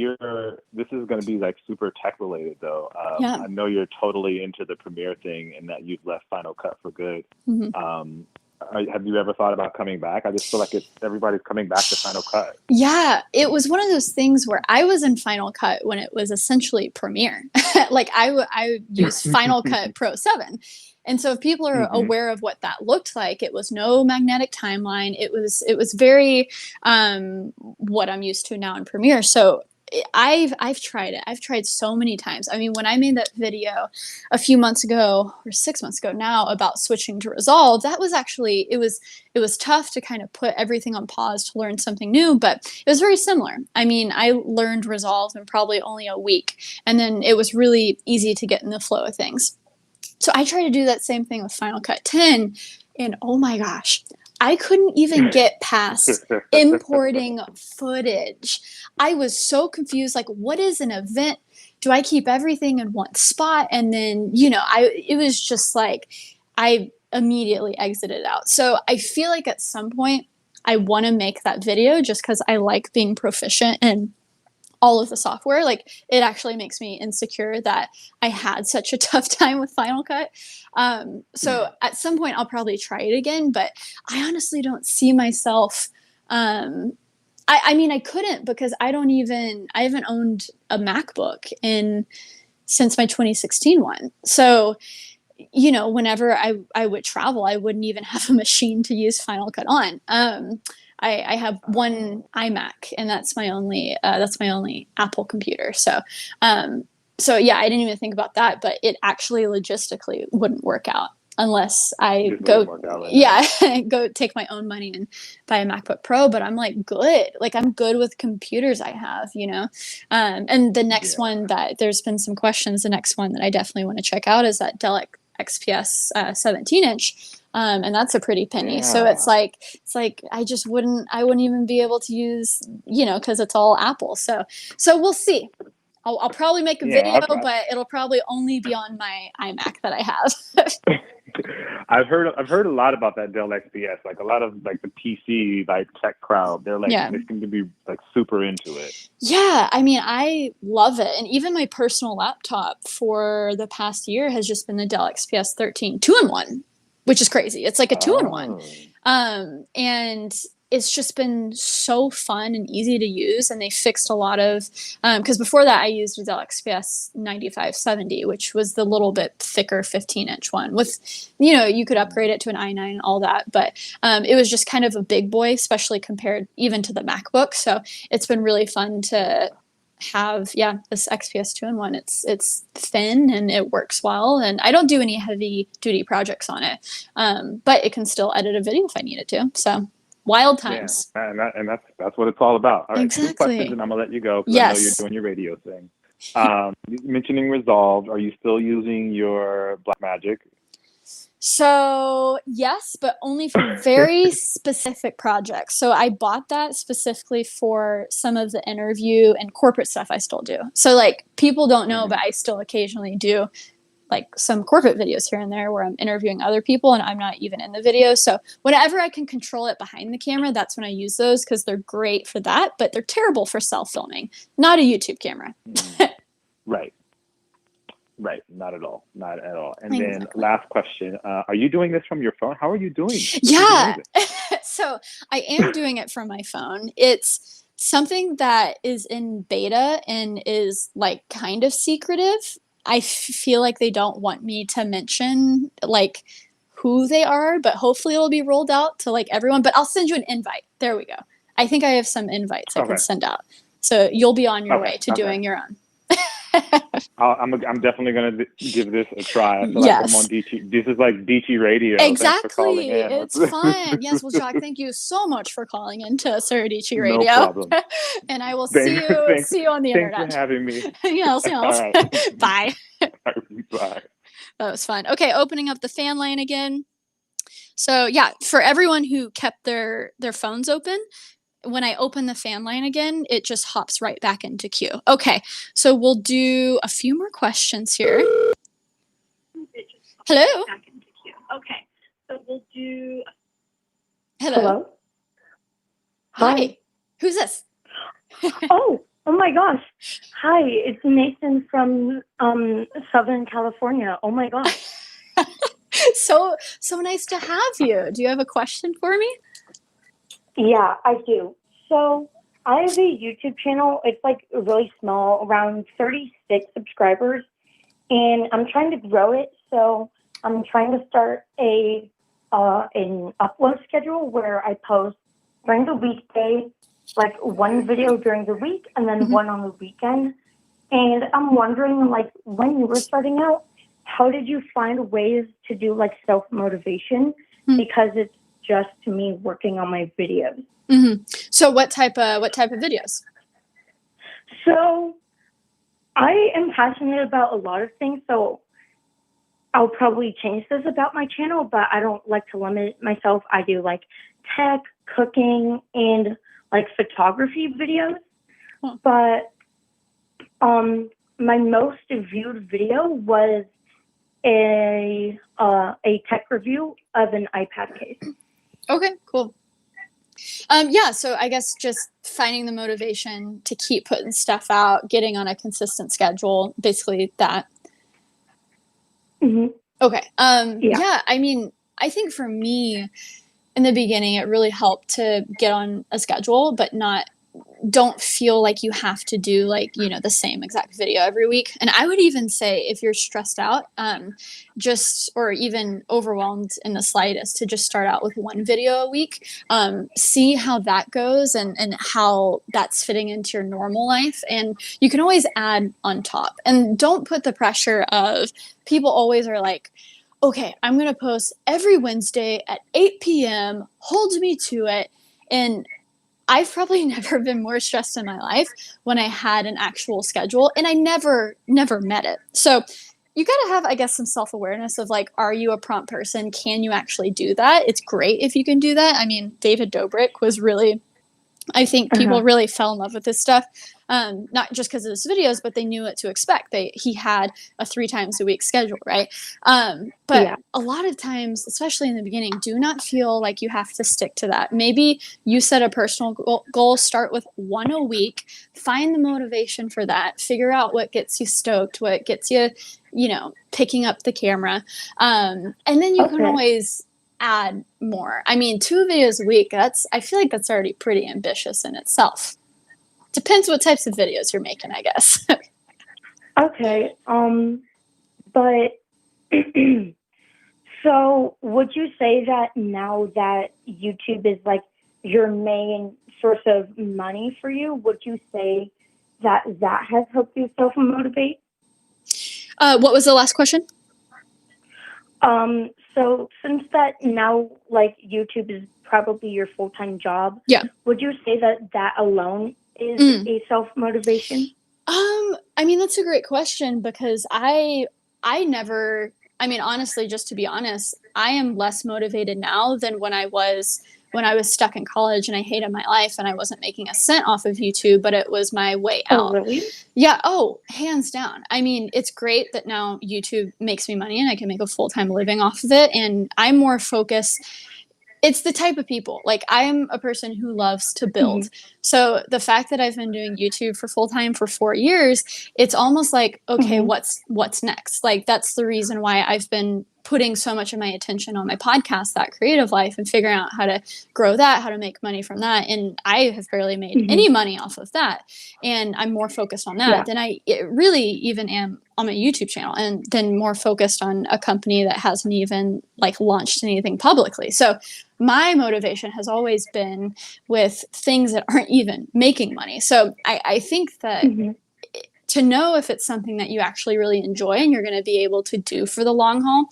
this is going to be like super tech related though. Yeah. I know you're totally into the Premiere thing and that you've left Final Cut for good. Mhm. Have you ever thought about coming back? I just feel like everybody's coming back to Final Cut. Yeah, it was one of those things where I was in Final Cut when it was essentially Premiere. Like, I used Final Cut Pro 7. And so if people are Mm-hmm. aware of what that looked like, it was no magnetic timeline. It was very what I'm used to now in Premiere. So I've tried it. I've tried so many times. I mean, when I made that video a few months ago or 6 months ago now about switching to Resolve, that was actually it was tough to kind of put everything on pause to learn something new, but it was very similar. I mean, I learned Resolve in probably only a week, and then it was really easy to get in the flow of things. So I tried to do that same thing with Final Cut 10, and oh my gosh, I couldn't even get past importing footage. I was so confused. Like, what is an event? Do I keep everything in one spot? And then, it was just like, I immediately exited out. So I feel like at some point I want to make that video just because I like being proficient in all of the software. Like, it actually makes me insecure that I had such a tough time with Final Cut. So at some point I'll probably try it again, but I honestly don't see myself. I mean, I couldn't because I haven't owned a MacBook since my 2016 one. So, whenever I would travel, I wouldn't even have a machine to use Final Cut on. I have one iMac, and that's my only Apple computer. So yeah, I didn't even think about that, but it actually logistically wouldn't work out unless I go take my own money and buy a MacBook Pro. But I'm like I'm good with computers I have, and the next one that there's been some questions, the next one that I definitely want to check out is that Dell XPS 17-inch. And that's a pretty penny. Yeah. So it's like I wouldn't even be able to use, because it's all Apple. So we'll see. I'll probably make a video, but it'll probably only be on my iMac that I have. I've heard a lot about that Dell XPS. Like, a lot of like the PC tech crowd, they're like, they seem to be like super into it. Yeah, I mean, I love it. And even my personal laptop for the past year has just been the Dell XPS 13 2-in-1, which is crazy. It's like a 2-in-1. And it's just been so fun and easy to use. And they fixed a lot of, because before that I used a Dell XPS 9570, which was the little bit thicker 15-inch one with, you could upgrade it to an i9 and all that. But it was just kind of a big boy, especially compared even to the MacBook. So it's been really fun to have this XPS 2-in-1. It's thin and it works well, and I don't do any heavy duty projects on it, but it can still edit a video if I needed to. So wild times. Yeah, and that's what it's all about. All right, exactly. 2 questions and I'm gonna let you go because yes. I know you're doing your radio thing. Mentioning Resolve, are you still using your Blackmagic? So yes, but only for very specific projects. So I bought that specifically for some of the interview and corporate stuff I still do. So like people don't know, but I still occasionally do like some corporate videos here and there where I'm interviewing other people and I'm not even in the video. So whenever I can control it behind the camera, that's when I use those because they're great for that, but they're terrible for self-filming. Not a YouTube camera. Right. Right. Not at all. Not at all. And Exactly. then last question, are you doing this from your phone? How are you doing? This is Yeah. amazing. So I am doing it from my phone. It's something that is in beta and is like kind of secretive. I feel like they don't want me to mention like who they are, but hopefully it'll be rolled out to like everyone. But I'll send you an invite. There we go. I think I have some invites I can Okay. send out. So you'll be on your Okay, way to okay. doing your own. I'm definitely gonna give this a try. I feel like I'm Yes. on DT. This is like DT Radio. Thanks for calling Exactly. in. It's fun. Yes. Well, Jack, thank you so much for calling into Serodici No Radio. problem. And I will Thanks- see you on the Thanks internet. for having me. Yeah, I'll see you. All right. Bye. Bye. That was fun. Okay, opening up the fan lane again. So yeah, for everyone who kept their phones open, when I open the fan line again, it just hops right back into queue. Okay, so we'll do a few more questions here. Hello. Okay, so we'll do. Hello. Hi. Hi. Who's this? Oh my gosh. Hi, it's Nathan from Southern California. Oh my gosh. So nice to have you. Do you have a question for me? Yeah, I do. So I have a YouTube channel. It's like really small, around 36 subscribers, and I'm trying to grow it. So I'm trying to start an upload schedule where I post during the weekday, like one video during the week and then one on the weekend. And I'm wondering, like, when you were starting out, how did you find ways to do like self-motivation? Because it's just me working on my videos. Mm-hmm. So what type of videos? So I am passionate about a lot of things. So I'll probably change this about my channel, but I don't like to limit myself. I do like tech, cooking, and like photography videos. Huh. But my most viewed video was a tech review of an iPad case. Okay, cool. Yeah, so I guess just finding the motivation to keep putting stuff out, getting on a consistent schedule, basically that. Mm-hmm. Okay. Yeah. Yeah, I mean, I think for me in the beginning, it really helped to get on a schedule, but don't feel like you have to do like, the same exact video every week. And I would even say if you're stressed out, or even overwhelmed in the slightest, to just start out with one video a week, see how that goes and how that's fitting into your normal life. And you can always add on top, and don't put the pressure of people always are like, okay, I'm going to post every Wednesday at 8 p.m. Hold me to it. And I've probably never been more stressed in my life when I had an actual schedule, and I never met it. So you got to have, I guess, some self-awareness of like, are you a prompt person? Can you actually do that? It's great if you can do that. I mean, David Dobrik was really, I think people really fell in love with his stuff. Not just because of his videos, but they knew what to expect. He had a 3 times a week schedule, right? But a lot of times, especially in the beginning, do not feel like you have to stick to that. Maybe you set a personal goal, start with 1 a week, find the motivation for that, figure out what gets you stoked, what gets you, picking up the camera. And then you can always add more. I mean, 2 videos a week, I feel like that's already pretty ambitious in itself. Depends what types of videos you're making, I guess. Okay. But so would you say that now that YouTube is like your main source of money for you, would you say that has helped you self-motivate? What was the last question? So since that now, like, YouTube is probably your full-time job, would you say that alone is a self-motivation? I mean, that's a great question, because I never I mean, honestly, just to be honest, I am less motivated now than when I was stuck in college and I hated my life and I wasn't making a cent off of YouTube, but it was my way Oh, out. really? Yeah, oh, hands down. I mean, it's great that now YouTube makes me money and I can make a full-time living off of it, and I'm more focused. It's the type of people. Like, I am a person who loves to build. So the fact that I've been doing YouTube for full time for 4 years, it's almost like, okay, Mhm. what's next? Like, that's the reason why I've been putting so much of my attention on my podcast, That Creative Life, and figuring out how to grow that, how to make money from that. And I have barely made Mhm. any money off of that. And I'm more focused on that Yeah. than I really even am on my YouTube channel, and then more focused on a company that hasn't even like launched anything publicly. So my motivation has always been with things that aren't even making money. So I think that Mhm. to know if it's something that you actually really enjoy and you're going to be able to do for the long haul,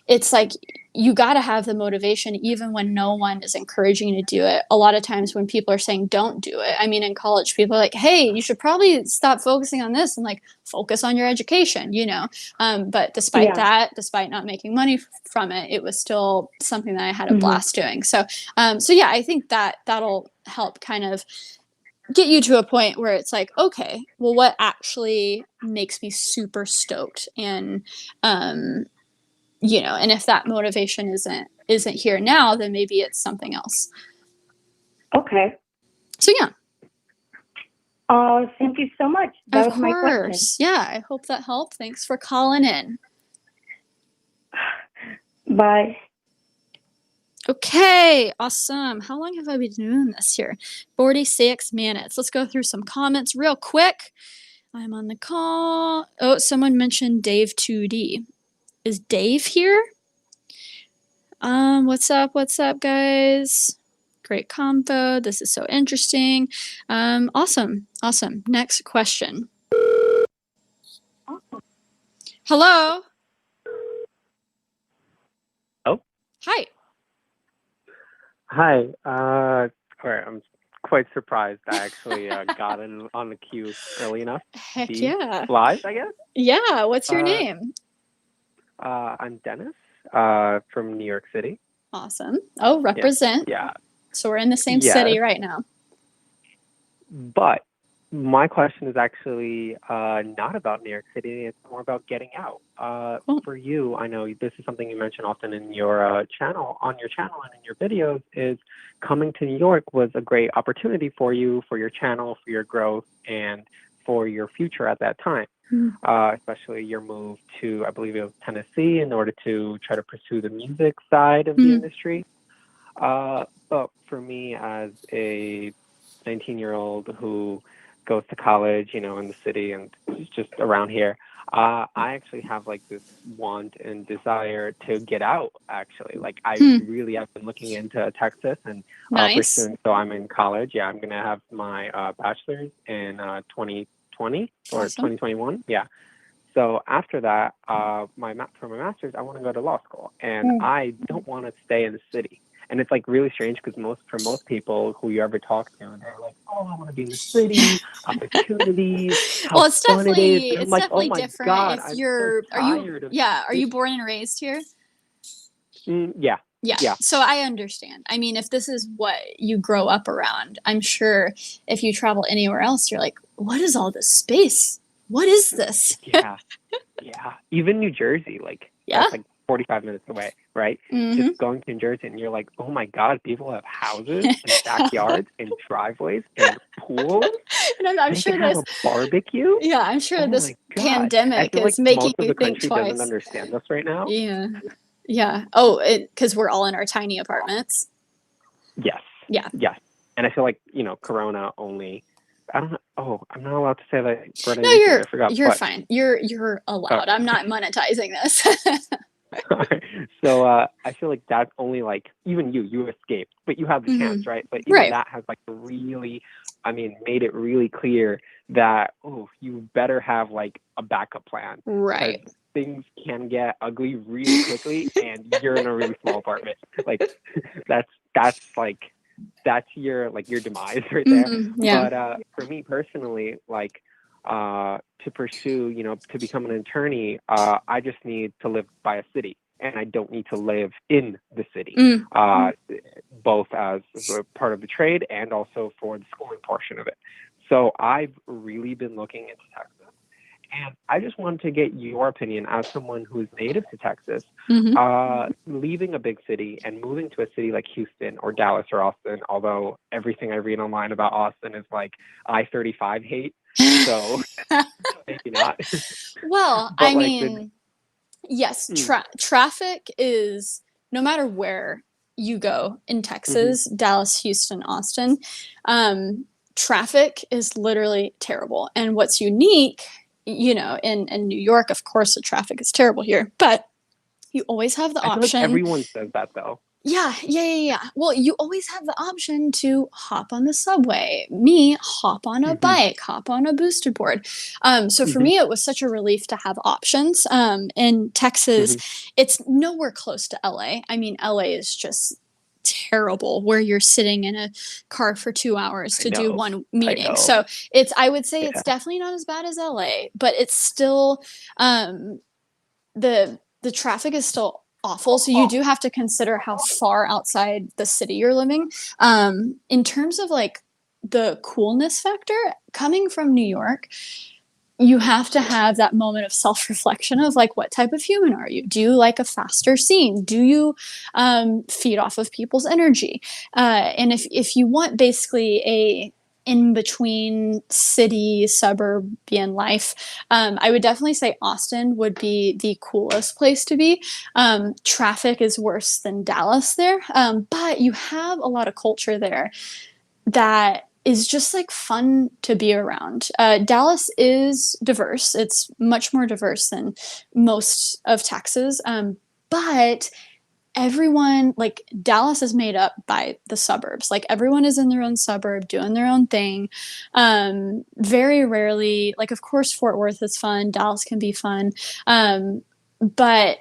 it's like you got to have the motivation even when no one is encouraging you to do it. A lot of times when people are saying don't do it, I mean, in college, people are like, hey, you should probably stop focusing on this and like focus on your education, you know. But despite Yeah. that, despite not making money from it, it was still something that I had a Mhm. blast doing. So yeah, I think that that'll help kind of get you to a point where it's like, okay, well, what actually makes me super stoked? And you know, and if that motivation isn't here now, then maybe it's something else. Okay. So yeah. Thank you so much. That Of was my question. course. Yeah, I hope that helped. Thanks for calling in. Bye. Okay, awesome. How long have I been doing this here? 46 minutes. Let's go through some comments real quick. I'm on the call. Oh, someone mentioned Dave 2D. Is Dave here? What's up, guys? Great combo. This is so interesting. Awesome. Next question. Hello. Oh. Hi. Hi. All right. I'm quite surprised I actually got in on the queue early enough. Heck Be yeah. live, I guess. Yeah. What's your name? I'm Dennis from New York City. Awesome. Oh, represent. Yeah. So we're in the same Yes. city right now. But my question is actually not about New York City. It's more about getting out. Cool. For you, I know this is something you mention often in your channel, and in your videos, is coming to New York was a great opportunity for you, for your channel, for your growth, and for your future at that time. Especially your move to, I believe it was Tennessee, in order to try to pursue the music side of the industry. But for me, as a 19-year-old who goes to college, you know, in the city and just around here, I actually have like this want and desire to get out. Actually, like I really have been looking into Texas and pursuing. So I'm in college. Yeah, I'm gonna have my bachelor's in 2020 or 2021. Yeah. So after that, for my master's, I want to go to law school, and I don't want to stay in the city. And it's like really strange because for most people who you ever talk to, they're like, "Oh, I want to be in the city, opportunities, how Well, it's fun definitely it is." And I'm like, "Oh my different God, if I'm you're so tired of are you born and raised here? Yeah. Yeah. So I understand. I mean, if this is what you grow up around, I'm sure if you travel anywhere else, you're like, what is all this space? What is this? Yeah. Even New Jersey, like that's like 45 minutes away, right? Just going to New Jersey and you're like, oh my God, people have houses and backyards and driveways and pools. And I'm they sure can have a barbecue. Yeah, I'm sure this I pandemic feel like is making most of you the think country twice. doesn't understand us right now. Yeah. Yeah. Oh, because we're all in our tiny apartments. Yes. Yeah. Yes. And I feel like, you know, Corona only. I don't know. Oh, I'm not allowed to say that. No, you're fine. You're allowed. I'm not monetizing this. So I feel like that's only like even you escaped, but you have the chance, right? But even that has like really, I mean, made it really clear that you better have like a backup plan, right? Things can get ugly really quickly, and you're in a really small apartment. Like that's your demise right there. Yeah. But for me personally, like to pursue, to become an attorney, I just need to live by a city, and I don't need to live in the city, both as a part of the trade and also for the schooling portion of it. So I've really been looking into Texas. And I just wanted to get your opinion as someone who's native to Texas, leaving a big city and moving to a city like Houston or Dallas or Austin, although everything I read online about Austin is like I-35 hate. So maybe not. Well, But I like mean, yes, traffic is, no matter where you go in Texas, Dallas, Houston, Austin, traffic is literally terrible. And what's unique, in New York, of course, the traffic is terrible here, but you always have the I feel option. like everyone says that though. Yeah. Well, you always have the option to hop on the subway. Me, hop on a bike, hop on a boosted board. So for me, it was such a relief to have options. In Texas, it's nowhere close to LA. I mean, LA is just terrible, where you're sitting in a car for 2 hours to do one meeting. So I would say it's definitely not as bad as LA, but it's still, the traffic is still awful. So you do have to consider how far outside the city you're living. In terms of like the coolness factor, coming from New York, you have to have that moment of self-reflection of like, what type of human are you? Do you like a faster scene? Do you feed off of people's energy? And if you want basically a in-between city suburban life, I would definitely say Austin would be the coolest place to be. Traffic is worse than Dallas there, but you have a lot of culture there that is just like fun to be around. Dallas is diverse. It's much more diverse than most of Texas. But everyone, like, Dallas is made up by the suburbs. Like, everyone is in their own suburb doing their own thing. Very rarely, like, of course, Fort Worth is fun. Dallas can be fun. But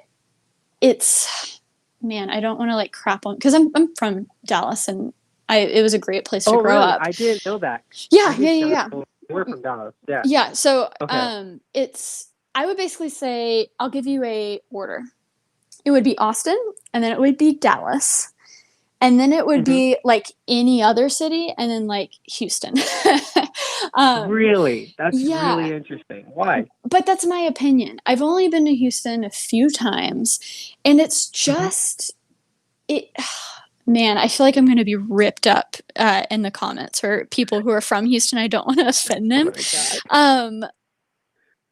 it's, man, I don't want to like crap on, because I'm from Dallas, and it was a great place to grow up. I didn't know that. Yeah. We're from Dallas. Yeah. Yeah. So Okay. I would basically say, I'll give you a order. It would be Austin, and then it would be Dallas, and then it would be like any other city, and then like Houston. Really? That's really interesting. Why? But that's my opinion. I've only been to Houston a few times, and it's just man, I feel like I'm going to be ripped up in the comments for people who are from Houston. I don't want to offend them. Oh my God.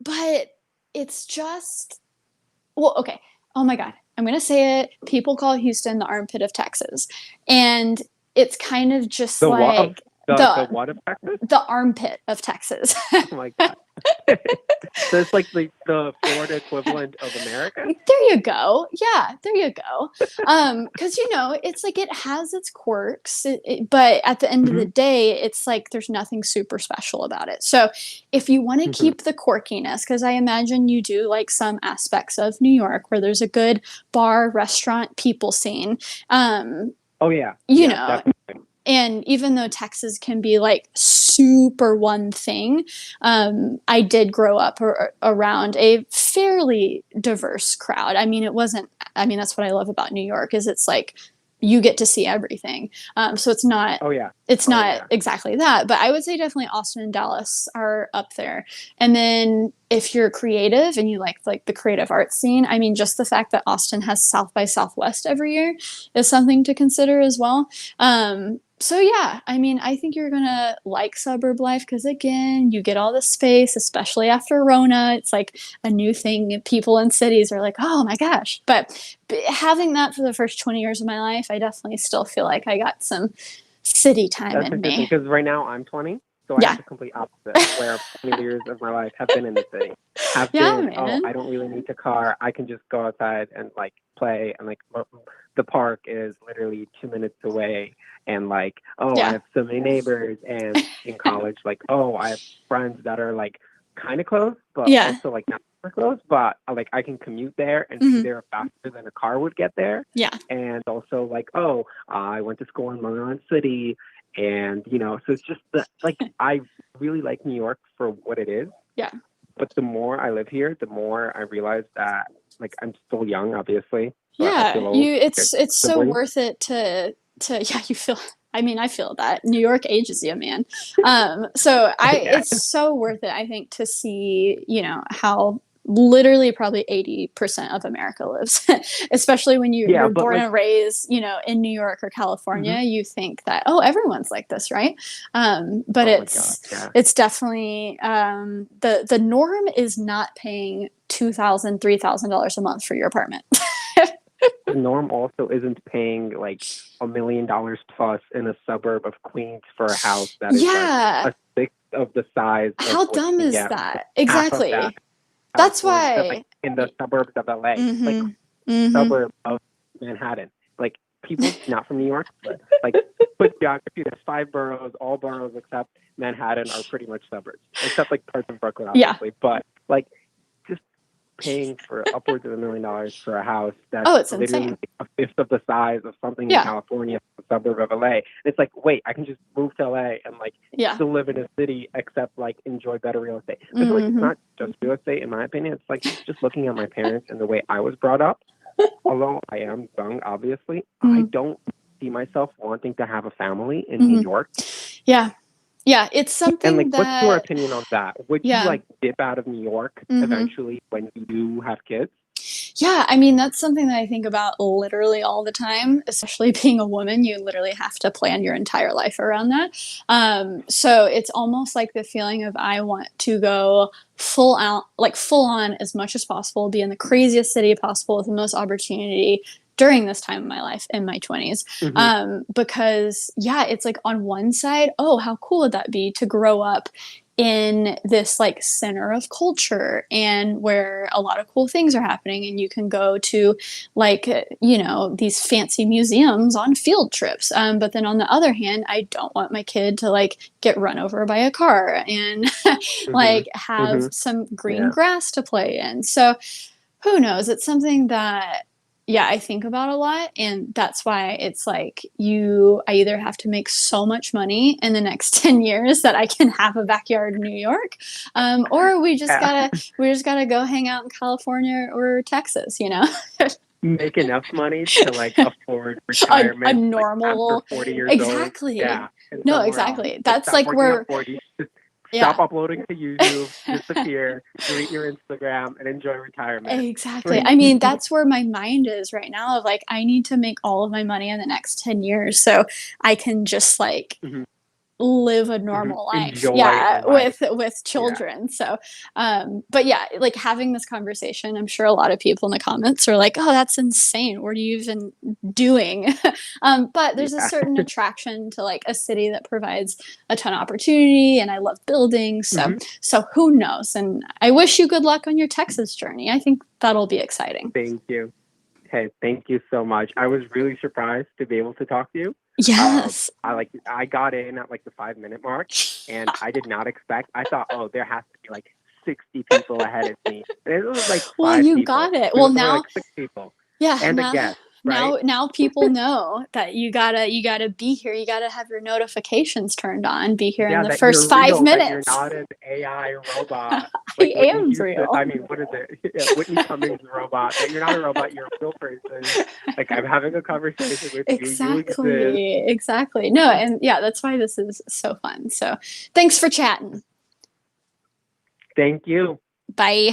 But it's just, well, okay. Oh my God. I'm going to say it. People call Houston the armpit of Texas. And it's kind of just The like the what of Texas? the armpit of Texas. Oh my God. So it's like the Florida equivalent of America? There you go. Yeah, there you go. Because, it's like it has its quirks, but at the end of the day, it's like there's nothing super special about it. So if you want to keep the quirkiness, because I imagine you do like some aspects of New York where there's a good bar, restaurant, people scene. Oh, yeah. You Yeah, know, definitely. and even though Texas can be like super one thing, I did grow up around a fairly diverse crowd. I mean, that's what I love about New York, is it's like you get to see everything. So it's not, exactly that, but I would say definitely Austin and Dallas are up there. And then if you're creative and you like the creative arts scene, I mean, just the fact that Austin has South by Southwest every year is something to consider as well. So yeah, I mean, I think you're gonna like suburb life because, again, you get all the space, especially after Rona. It's like a new thing. People in cities are like, oh my gosh. But having that for the first 20 years of my life, I definitely still feel like I got some city time in me. Because right now I'm 20, so I have the complete opposite, where 20 years of my life have been in the city. I don't really need a car. I can just go outside and like play, and like the park is literally 2 minutes away. And like, I have so many neighbors, and in college, like, I have friends that are like kind of close, but also like not super close, but like I can commute there and be there faster than a car would get there. Yeah. And also like, I went to school in Long Island City, and so it's just like I really like New York for what it is. Yeah. But the more I live here, the more I realize that, like, I'm still young, obviously. But I Yeah, feel old. it's so Siblings. worth it to yeah, you feel I mean, I feel that. New York ages you, man. So Yeah. it's so worth it, I think, to see, you know, how literally probably 80% of America lives. Especially when Yeah, you're but born like, and raised, you know, in New York or California, mhm. you think that, oh, everyone's like this, right? But Oh my God, yeah. it's definitely the norm is not paying $2,000, $3,000 a month for your apartment. The norm also isn't paying like $1 million plus in a suburb of Queens for a house that is like Yeah. a sixth of the size of How what you dumb can is get, that? half of that Exactly. That's California, like why. in the suburbs of LA, like Mm-hmm. Mm-hmm. suburb of Manhattan. Like people not from New York, but like put geography, there's 5 boroughs, all boroughs except Manhattan are pretty much suburbs, except like parts of Brooklyn, Yeah. obviously. But like just paying for upwards of $1 million for a house that's Oh, it's literally insane. a fifth of the size of something in Yeah. California, a suburb of LA. And it's like, wait, I can just move to LA and like Yeah. still live in a city, except like enjoy better real estate. I feel like it's Mm-hmm. not just real estate, in my opinion. It's like just looking at my parents and the way I was brought up. Although I am young, obviously, I don't see myself wanting to have a family in New Mhm. York. Yeah. Yeah. It's something And like, what's your that, opinion on that? Would yeah. you like dip out of New York Mhm. eventually when you do have kids? Yeah, I mean, that's something that I think about literally all the time, especially being a woman. You literally have to plan your entire life around that. So it's almost like the feeling of I want to go full out, like full on as much as possible, be in the craziest city possible with the most opportunity during this time of my life in my 20s. Because, yeah, it's like on one side, oh, how cool would that be to grow up in this like center of culture and where a lot of cool things are happening, and you can go to like you know, these fancy museums on field trips, but then on the other hand, I don't want my kid to like get run over by a car and like have some green Yeah. grass to play in. So who knows, it's something that, yeah, I think about a lot, and that's why it's like I either have to make so much money in the next 10 years that I can have a backyard in New York, or we just gotta go hang out in California or Texas, you know. Make enough money to like afford retirement. A like, normal, after 40 years exactly. old. Yeah. And No, somewhere exactly. else. That's stop like working where, at 40. Just yeah. stop uploading to YouTube, disappear, delete your Instagram, and enjoy retirement. Exactly. I mean, that's where my mind is right now of like, I need to make all of my money in the next 10 years so I can just like live a normal life. Enjoy Yeah, life. with children. So but yeah, like having this conversation, I'm sure a lot of people in the comments are like, oh, that's insane, what are you even doing? But there's a certain attraction to like a city that provides a ton of opportunity, and I love buildings. So who knows? And I wish you good luck on your Texas journey. I think that'll be exciting. Thank you. Hey, thank you so much. I was really surprised to be able to talk to you. Yes. I got in at like the 5-minute mark, and I did not expect. I thought, oh, there has to be like 60 people ahead of me. And it was like 5 well, you people. got it. There Well, was only, now, like 6 people. yeah, And now, a guest. Right? now people know that you gotta be here. You gotta have your notifications turned on. Be here in the that first you're 5 real, minutes. That you're not an AI robot. I am real. I mean, what is it? Yeah, Whitney Cummings robot. That you're not a robot. You're a real person. Like I'm having a conversation with you. Exactly. No, and yeah, that's why this is so fun. So, thanks for chatting. Thank you. Bye.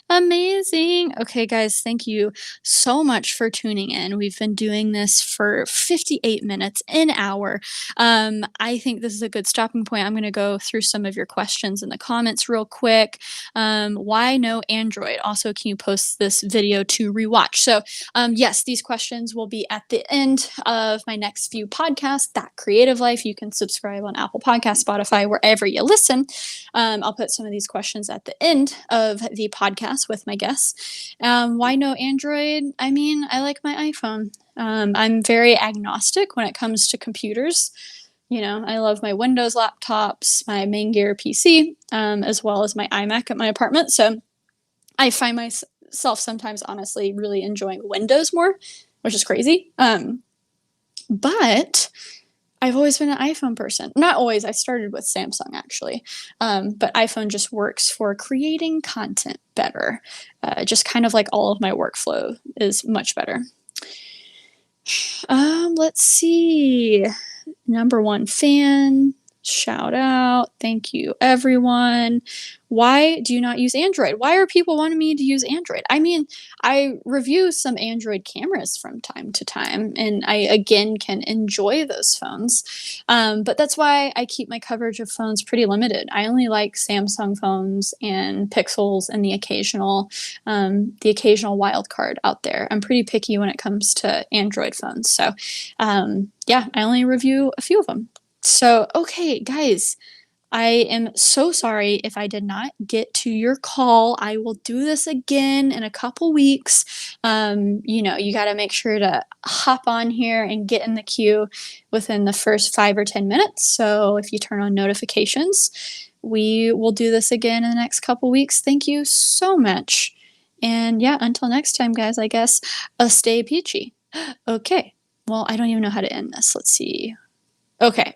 Amazing. Okay, guys, thank you so much for tuning in. We've been doing this for 58 minutes, an hour. I think this is a good stopping point. I'm going to go through some of your questions in the comments real quick. Why no Android? Also, can you post this video to rewatch? So, yes, these questions will be at the end of my next few podcasts, That Creative Life. You can subscribe on Apple Podcasts, Spotify, wherever you listen. I'll put some of these questions at the end of the podcast with my guests. Why no Android? I mean, I like my iPhone. I'm very agnostic when it comes to computers. You know, I love my Windows laptops, my main gear PC, as well as my iMac at my apartment. So I find myself sometimes, honestly, really enjoying Windows more, which is crazy. But I've always been an iPhone person. Not always. I started with Samsung actually, but iPhone just works for creating content better. Just kind of like all of my workflow is much better. Let's see. Number one fan, shout out. Thank you, everyone. Why do you not use Android? Why are people wanting me to use Android? I mean, I review some Android cameras from time to time, and I again can enjoy those phones. But that's why I keep my coverage of phones pretty limited. I only like Samsung phones and Pixels and the occasional wild card out there. I'm pretty picky when it comes to Android phones. So yeah, I only review a few of them. So, okay, guys, I am so sorry if I did not get to your call. I will do this again in a couple weeks. You know, you got to make sure to hop on here and get in the queue within the first 5 or 10 minutes. So if you turn on notifications, we will do this again in the next couple weeks. Thank you so much. And yeah, until next time, guys, I guess, stay peachy. Okay. Well, I don't even know how to end this. Let's see. Okay.